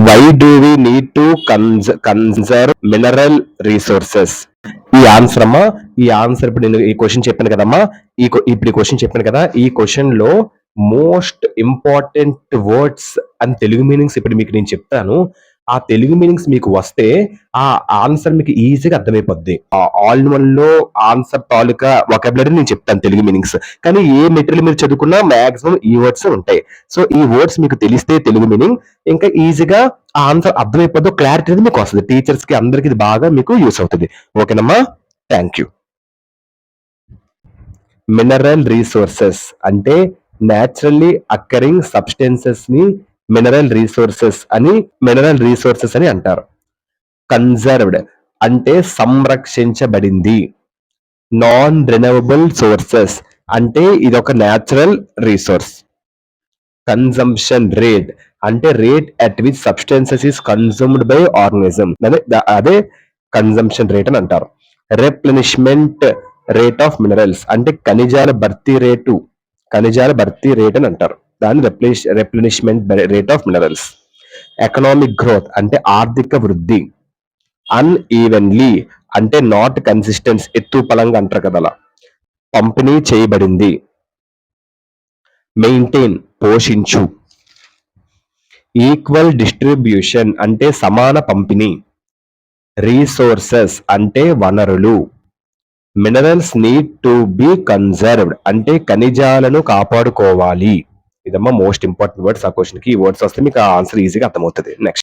Why do we need to conserve mineral resources? ఈ answer అమ్మా, ఈ ఆన్సర్ ఇప్పుడు నేను ఈ క్వశ్చన్ చెప్పాను కదమ్మా, ఇప్పుడు ఈ క్వశ్చన్ చెప్పాను కదా, ఈ క్వశ్చన్ లో most important words and Telugu meanings ఇప్పుడు మీకు నేను చెప్తాను. ఆ తెలుగు మీనింగ్స్ మీకు వస్తే ఆ ఆన్సర్ మీకు ఈజీగా అర్థమైపోద్ది. ఆల్ ఇన్ వన్ లో ఆన్సర్ తాలూకా వొకాబులరీ నేను చెప్తాను తెలుగు మీనింగ్స్. కానీ ఏ మెటీరియల్ మీరు చదువుకున్నా మాక్సిమం ఈ వర్డ్స్ ఉంటాయి. సో ఈ వర్డ్స్ మీకు తెలిస్తే తెలుగు మీనింగ్ ఇంకా ఈజీగా ఆ ఆన్సర్ అర్థమైపోద్ది, క్లారిటీ అనేది మీకు వస్తుంది. టీచర్స్ కి అందరికి ఇది బాగా మీకు యూస్ అవుతుంది. ఓకేనమ్మా, థ్యాంక్ యూ. మినరల్ రీసోర్సెస్ అంటే న్యాచురల్లీ అక్కరింగ్ సబ్స్టెన్సెస్ ని మినరల్ రీసోర్సెస్ అని అంటారు. కన్జర్వ్డ్ అంటే సంరక్షించబడింది. నాన్ రెన్యూవబుల్ సోర్సెస్ అంటే ఇది ఒక న్యాచురల్ రీసోర్స్. కన్జంప్షన్ రేట్ అంటే rate at which substances is consumed by organism, అదే కన్జంప్షన్ రేట్ అని అంటారు. రెప్లెనిష్మెంట్ రేట్ ఆఫ్ మినరల్స్ అంటే ఖనిజాల భర్తీ రేటు అని అంటారు. దాన్ని replenishment rate of minerals. Economic growth అంటే ఆర్థిక వృద్ధి. అన్ఈవెన్లీ అంటే నాట్ కన్సిస్టెన్స్, ఎత్తు పలంగా అంటారు కదా అలా. పంపిణీ చేయబడింది. మెయింటైన్ పోషించు. ఈక్వల్ డిస్ట్రిబ్యూషన్ అంటే సమాన పంపిణీ. రీసోర్సెస్ అంటే వనరులు. Minerals need to be conserved అంటే ఖనిజాలను కాపాడుకోవాలి. ఇదమ్మా మోస్ట్ ఇంపార్టెంట్ వర్డ్స్ ఆ క్వశ్చన్ కి. ఈ వర్డ్స్ వస్తే మీకు ఆ ఆన్సర్ ఈజీగా అర్థమవుతుంది. నెక్స్ట్